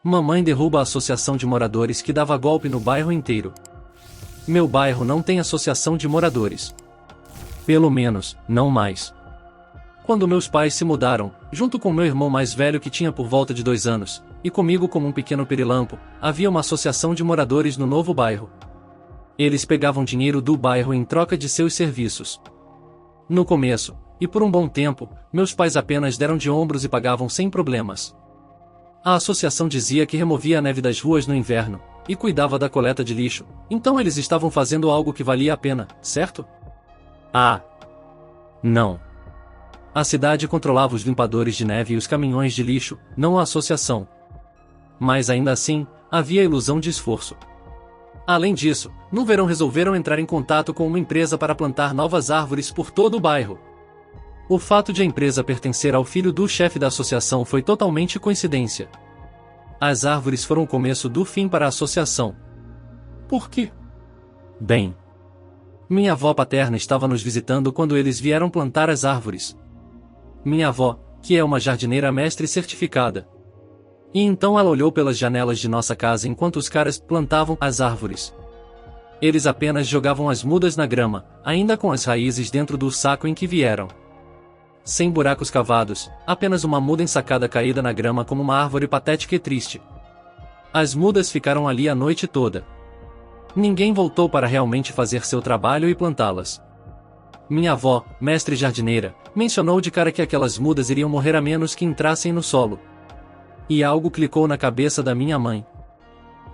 Mamãe derruba a associação de moradores que dava golpe no bairro inteiro. Meu bairro não tem associação de moradores. Pelo menos, não mais. Quando meus pais se mudaram, junto com meu irmão mais velho que tinha por volta de 2 anos, e comigo como um pequeno pirilampo, havia uma associação de moradores no novo bairro. Eles pegavam dinheiro do bairro em troca de seus serviços. No começo, e por um bom tempo, meus pais apenas deram de ombros e pagavam sem problemas. A associação dizia que removia a neve das ruas no inverno, e cuidava da coleta de lixo, então eles estavam fazendo algo que valia a pena, certo? Ah! Não. A cidade controlava os limpadores de neve e os caminhões de lixo, não a associação. Mas ainda assim, havia a ilusão de esforço. Além disso, no verão resolveram entrar em contato com uma empresa para plantar novas árvores por todo o bairro. O fato de a empresa pertencer ao filho do chefe da associação foi totalmente coincidência. As árvores foram o começo do fim para a associação. Por quê? Bem, minha avó paterna estava nos visitando quando eles vieram plantar as árvores. Minha avó, que é uma jardineira mestre certificada. E então ela olhou pelas janelas de nossa casa enquanto os caras plantavam as árvores. Eles apenas jogavam as mudas na grama, ainda com as raízes dentro do saco em que vieram. Sem buracos cavados, apenas uma muda ensacada caída na grama como uma árvore patética e triste. As mudas ficaram ali a noite toda. Ninguém voltou para realmente fazer seu trabalho e plantá-las. Minha avó, mestre jardineira, mencionou de cara que aquelas mudas iriam morrer a menos que entrassem no solo. E algo clicou na cabeça da minha mãe.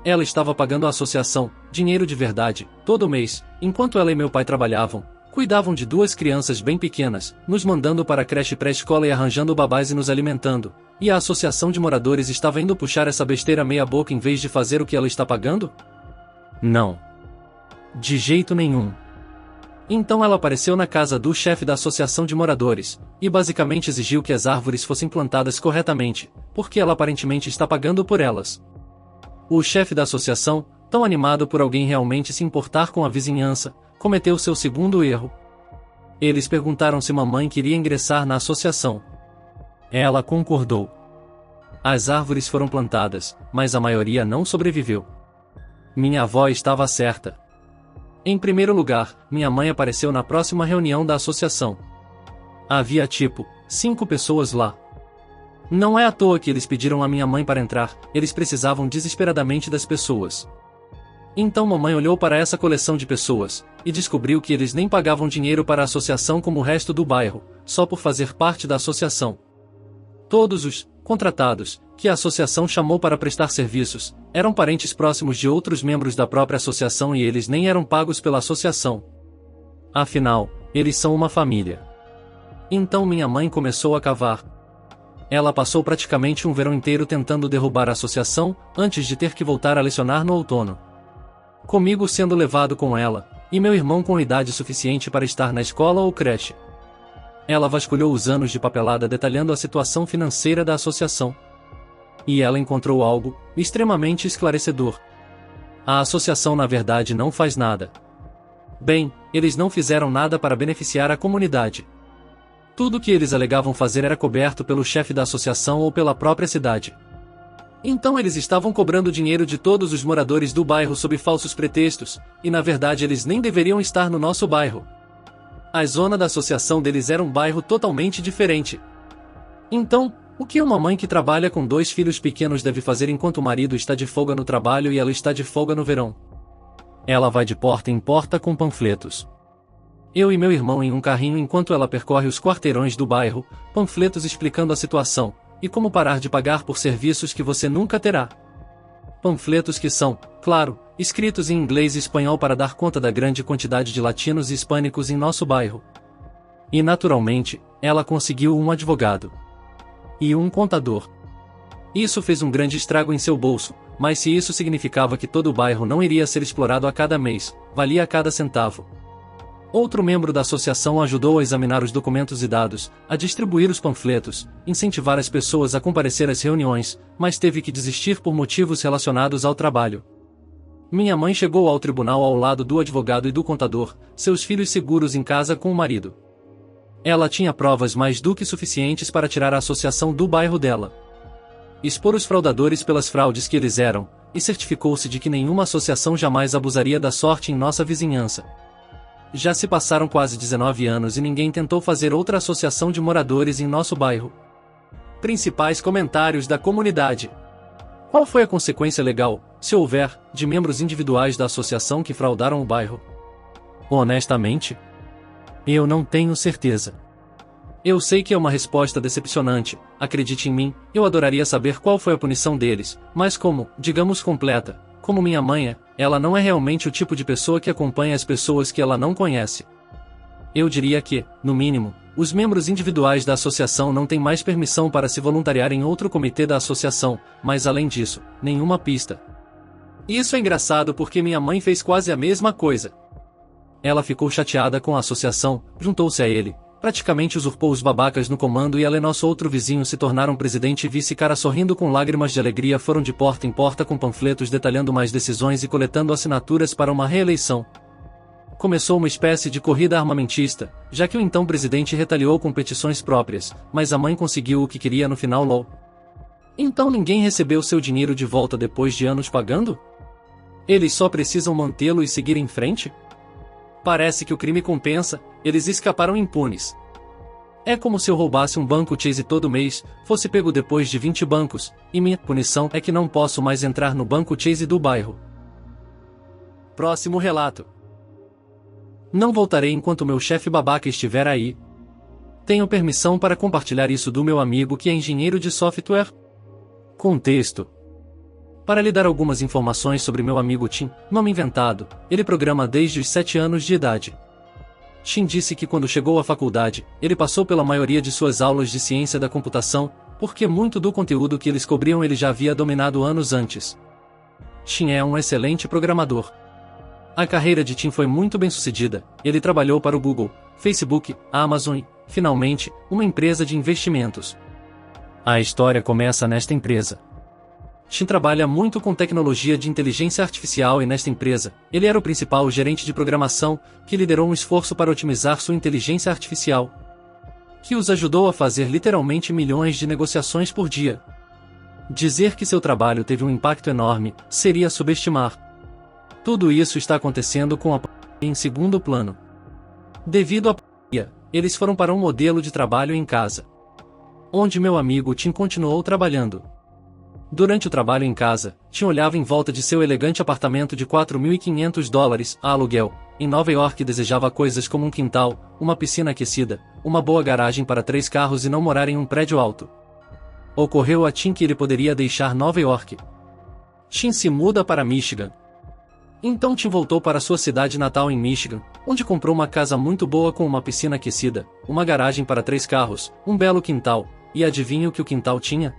Ela estava pagando a associação, dinheiro de verdade, todo mês, enquanto ela e meu pai trabalhavam, cuidavam de 2 crianças bem pequenas, nos mandando para a creche pré-escola e arranjando babás e nos alimentando, e a associação de moradores estava indo puxar essa besteira meia boca em vez de fazer o que ela está pagando? Não. De jeito nenhum. Então ela apareceu na casa do chefe da associação de moradores, e basicamente exigiu que as árvores fossem plantadas corretamente, porque ela aparentemente está pagando por elas. O chefe da associação, tão animado por alguém realmente se importar com a vizinhança, cometeu seu segundo erro. Eles perguntaram se mamãe queria ingressar na associação. Ela concordou. As árvores foram plantadas, mas a maioria não sobreviveu. Minha avó estava certa. Em primeiro lugar, minha mãe apareceu na próxima reunião da associação. Havia 5 pessoas lá. Não é à toa que eles pediram a minha mãe para entrar, eles precisavam desesperadamente das pessoas. Então mamãe olhou para essa coleção de pessoas, e descobriu que eles nem pagavam dinheiro para a associação como o resto do bairro, só por fazer parte da associação. Todos os contratados, que a associação chamou para prestar serviços, eram parentes próximos de outros membros da própria associação e eles nem eram pagos pela associação. Afinal, eles são uma família. Então minha mãe começou a cavar. Ela passou praticamente um verão inteiro tentando derrubar a associação, antes de ter que voltar a lecionar no outono. Comigo sendo levado com ela, e meu irmão com idade suficiente para estar na escola ou creche. Ela vasculhou os anos de papelada detalhando a situação financeira da associação. E ela encontrou algo extremamente esclarecedor. A associação na verdade não faz nada. Bem, eles não fizeram nada para beneficiar a comunidade. Tudo o que eles alegavam fazer era coberto pelo chefe da associação ou pela própria cidade. Então eles estavam cobrando dinheiro de todos os moradores do bairro sob falsos pretextos, e na verdade eles nem deveriam estar no nosso bairro. A zona da associação deles era um bairro totalmente diferente. Então, o que uma mãe que trabalha com 2 filhos pequenos deve fazer enquanto o marido está de folga no trabalho e ela está de folga no verão? Ela vai de porta em porta com panfletos. Eu e meu irmão em um carrinho enquanto ela percorre os quarteirões do bairro, panfletos explicando a situação, e como parar de pagar por serviços que você nunca terá. Panfletos que são, claro, escritos em inglês e espanhol para dar conta da grande quantidade de latinos e hispânicos em nosso bairro. E naturalmente, ela conseguiu um advogado. E um contador. Isso fez um grande estrago em seu bolso, mas se isso significava que todo o bairro não iria ser explorado a cada mês, valia a cada centavo. Outro membro da associação ajudou a examinar os documentos e dados, a distribuir os panfletos, incentivar as pessoas a comparecer às reuniões, mas teve que desistir por motivos relacionados ao trabalho. Minha mãe chegou ao tribunal ao lado do advogado e do contador, seus filhos seguros em casa com o marido. Ela tinha provas mais do que suficientes para tirar a associação do bairro dela. expor os fraudadores pelas fraudes que eles eram, e certificou-se de que nenhuma associação jamais abusaria da sorte em nossa vizinhança. Já se passaram quase 19 anos e ninguém tentou fazer outra associação de moradores em nosso bairro. Principais comentários da comunidade. Qual foi a consequência legal, se houver, de membros individuais da associação que fraudaram o bairro? Honestamente, eu não tenho certeza. Eu sei que é uma resposta decepcionante, acredite em mim, eu adoraria saber qual foi a punição deles, mas como, digamos completa, como minha mãe ela não é realmente o tipo de pessoa que acompanha as pessoas que ela não conhece. Eu diria que, no mínimo, os membros individuais da associação não têm mais permissão para se voluntariar em outro comitê da associação, mas além disso, nenhuma pista. Isso é engraçado porque minha mãe fez quase a mesma coisa. Ela ficou chateada com a associação, juntou-se a ele, praticamente usurpou os babacas no comando e ela e nosso outro vizinho se tornaram presidente e vice. Cara sorrindo com lágrimas de alegria foram de porta em porta com panfletos detalhando mais decisões e coletando assinaturas para uma reeleição. Começou uma espécie de corrida armamentista, já que o então presidente retaliou com petições próprias, mas a mãe conseguiu o que queria no final. LOL. Então ninguém recebeu seu dinheiro de volta depois de anos pagando? Eles só precisam mantê-lo e seguir em frente? Parece que o crime compensa, eles escaparam impunes. É como se eu roubasse um banco Chase todo mês, fosse pego depois de 20 bancos, e minha punição é que não posso mais entrar no banco Chase do bairro. Próximo relato. Não voltarei enquanto meu chefe babaca estiver aí. Tenho permissão para compartilhar isso do meu amigo que é engenheiro de software? Contexto. Para lhe dar algumas informações sobre meu amigo Tim, nome inventado, ele programa desde os 7 anos de idade. Tim disse que quando chegou à faculdade, ele passou pela maioria de suas aulas de ciência da computação, porque muito do conteúdo que eles cobriam ele já havia dominado anos antes. Tim é um excelente programador. A carreira de Tim foi muito bem sucedida, ele trabalhou para o Google, Facebook, a Amazon e, finalmente, uma empresa de investimentos. A história começa nesta empresa. Tim trabalha muito com tecnologia de inteligência artificial e nesta empresa, ele era o principal gerente de programação, que liderou um esforço para otimizar sua inteligência artificial, que os ajudou a fazer literalmente milhões de negociações por dia. Dizer que seu trabalho teve um impacto enorme seria subestimar. Tudo isso está acontecendo com a pandemia em segundo plano. Devido à pandemia, eles foram para um modelo de trabalho em casa, onde meu amigo Tim continuou trabalhando. Durante o trabalho em casa, Tim olhava em volta de seu elegante apartamento de $4.500 a aluguel, em Nova York e desejava coisas como um quintal, uma piscina aquecida, uma boa garagem para 3 carros e não morar em um prédio alto. Ocorreu a Tim que ele poderia deixar Nova York. Tim se muda para Michigan. Então Tim voltou para sua cidade natal em Michigan, onde comprou uma casa muito boa com uma piscina aquecida, uma garagem para 3 carros, um belo quintal, e adivinha o que o quintal tinha?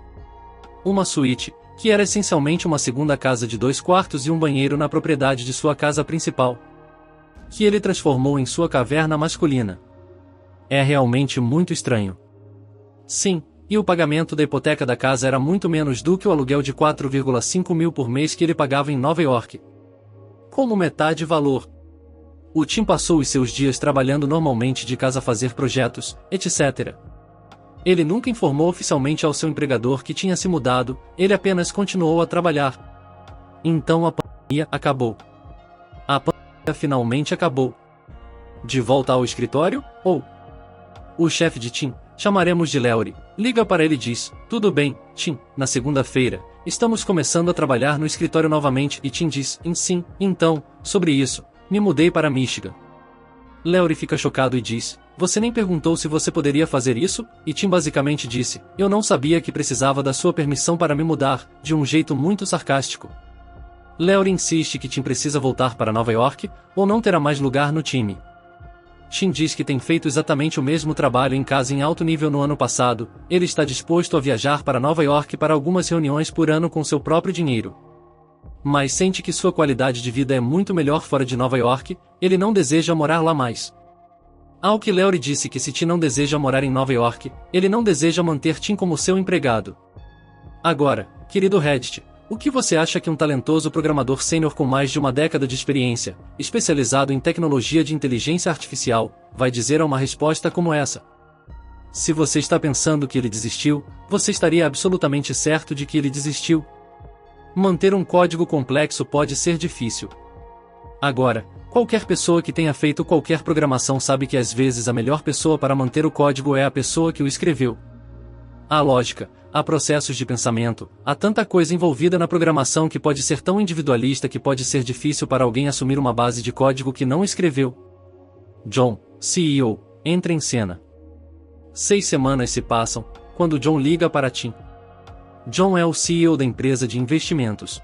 Uma suíte, que era essencialmente uma segunda casa de 2 quartos e um banheiro na propriedade de sua casa principal, que ele transformou em sua caverna masculina. É realmente muito estranho. Sim, e o pagamento da hipoteca da casa era muito menos do que o aluguel de 4,5 mil por mês que ele pagava em Nova York. Como metade valor. O Tim passou os seus dias trabalhando normalmente de casa a fazer projetos, etc. Ele nunca informou oficialmente ao seu empregador que tinha se mudado, ele apenas continuou a trabalhar. Então a pandemia acabou. A pandemia finalmente acabou. De volta ao escritório, ou? O chefe de Tim, chamaremos de Leury, liga para ele e diz: tudo bem, Tim, na segunda-feira, estamos começando a trabalhar no escritório novamente e Tim diz: sim, então, sobre isso, me mudei para Michigan. Leury fica chocado e diz: você nem perguntou se você poderia fazer isso? E Tim basicamente disse: eu não sabia que precisava da sua permissão para me mudar, de um jeito muito sarcástico. Leury insiste que Tim precisa voltar para Nova York, ou não terá mais lugar no time. Tim diz que tem feito exatamente o mesmo trabalho em casa em alto nível no ano passado, ele está disposto a viajar para Nova York para algumas reuniões por ano com seu próprio dinheiro. Mas sente que sua qualidade de vida é muito melhor fora de Nova York, ele não deseja morar lá mais. Ao que Leury disse que se Tim não deseja morar em Nova York, ele não deseja manter Tim como seu empregado. Agora, querido Reddit, o que você acha que um talentoso programador sênior com mais de uma década de experiência, especializado em tecnologia de inteligência artificial, vai dizer a uma resposta como essa? Se você está pensando que ele desistiu, você estaria absolutamente certo de que ele desistiu. Manter um código complexo pode ser difícil. Agora, qualquer pessoa que tenha feito qualquer programação sabe que às vezes a melhor pessoa para manter o código é a pessoa que o escreveu. Há lógica, há processos de pensamento, há tanta coisa envolvida na programação que pode ser tão individualista que pode ser difícil para alguém assumir uma base de código que não escreveu. John, CEO, entra em cena. 6 semanas se passam, quando John liga para Tim. John é o CEO da empresa de investimentos.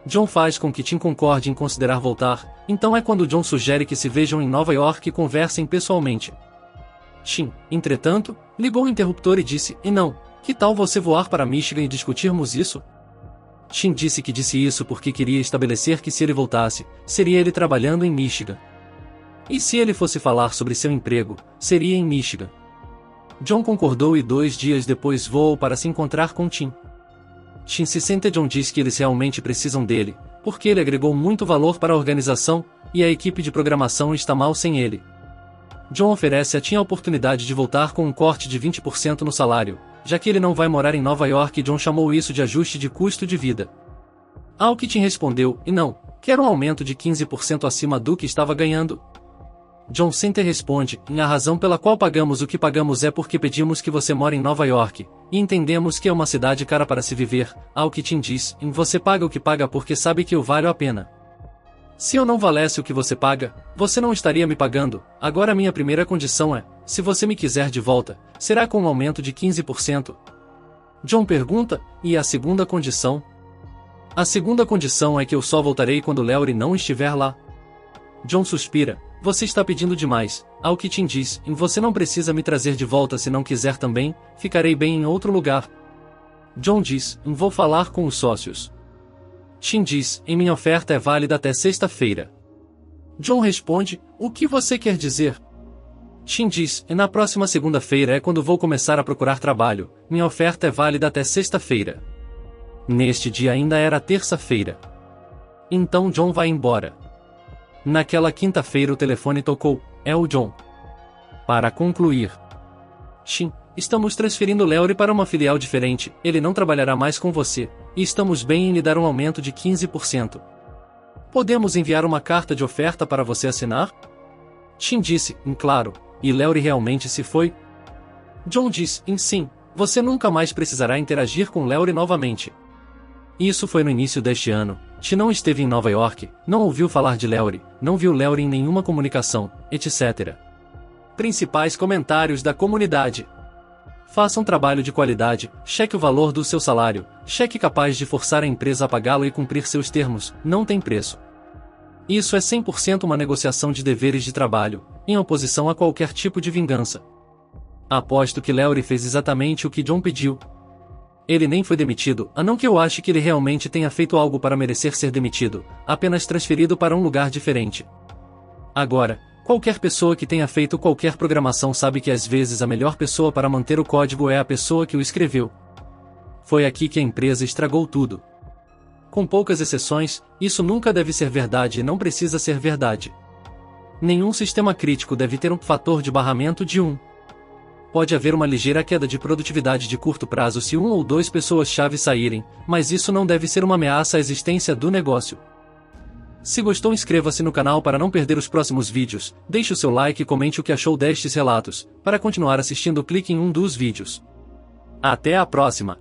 John faz com que Tim concorde em considerar voltar, então é quando John sugere que se vejam em Nova York e conversem pessoalmente. Tim, entretanto, ligou o interruptor e disse, e não, que tal você voar para Michigan e discutirmos isso? Tim disse que disse isso porque queria estabelecer que se ele voltasse, seria ele trabalhando em Michigan. E se ele fosse falar sobre seu emprego, seria em Michigan. John concordou e 2 dias depois voou para se encontrar com Tim. Tim se sente e John diz que eles realmente precisam dele, porque ele agregou muito valor para a organização, e a equipe de programação está mal sem ele. John oferece a Tim a oportunidade de voltar com um corte de 20% no salário, já que ele não vai morar em Nova York e John chamou isso de ajuste de custo de vida. Ao que Tim respondeu, e não, quero um aumento de 15% acima do que estava ganhando. John Center responde, a razão pela qual pagamos o que pagamos é porque pedimos que você more em Nova York, e entendemos que é uma cidade cara para se viver, ao que Tim diz, você paga o que paga porque sabe que eu valho a pena. Se eu não valesse o que você paga, você não estaria me pagando, agora a minha primeira condição é, se você me quiser de volta, será com um aumento de 15%? John pergunta, e a segunda condição? A segunda condição é que eu só voltarei quando Larry não estiver lá. John suspira, você está pedindo demais, ao que Tim diz, você não precisa me trazer de volta se não quiser também, ficarei bem em outro lugar. John diz, vou falar com os sócios. Tim diz, minha oferta é válida até sexta-feira. John responde, o que você quer dizer? Tim diz, na próxima segunda-feira é quando vou começar a procurar trabalho, minha oferta é válida até sexta-feira. Neste dia ainda era terça-feira. Então John vai embora. Naquela quinta-feira o telefone tocou, é o John. Para concluir. Tim, estamos transferindo Larry para uma filial diferente, ele não trabalhará mais com você, e estamos bem em lhe dar um aumento de 15%. Podemos enviar uma carta de oferta para você assinar? Tim disse, claro, e Larry realmente se foi? John disse, sim, você nunca mais precisará interagir com Larry novamente. Isso foi no início deste ano, Tim não esteve em Nova York, não ouviu falar de Larry, não viu Larry em nenhuma comunicação, etc. Principais comentários da comunidade. Faça um trabalho de qualidade, cheque o valor do seu salário, cheque capaz de forçar a empresa a pagá-lo e cumprir seus termos, não tem preço. Isso é 100% uma negociação de deveres de trabalho, em oposição a qualquer tipo de vingança. Aposto que Larry fez exatamente o que John pediu. Ele nem foi demitido, a não que eu ache que ele realmente tenha feito algo para merecer ser demitido, apenas transferido para um lugar diferente. Agora, qualquer pessoa que tenha feito qualquer programação sabe que às vezes a melhor pessoa para manter o código é a pessoa que o escreveu. Foi aqui que a empresa estragou tudo. Com poucas exceções, isso nunca deve ser verdade e não precisa ser verdade. Nenhum sistema crítico deve ter um fator de barramento de 1. Pode haver uma ligeira queda de produtividade de curto prazo se 1 ou 2 pessoas-chave saírem, mas isso não deve ser uma ameaça à existência do negócio. Se gostou, inscreva-se no canal para não perder os próximos vídeos, deixe o seu like e comente o que achou destes relatos. Para continuar assistindo, clique em um dos vídeos. Até a próxima!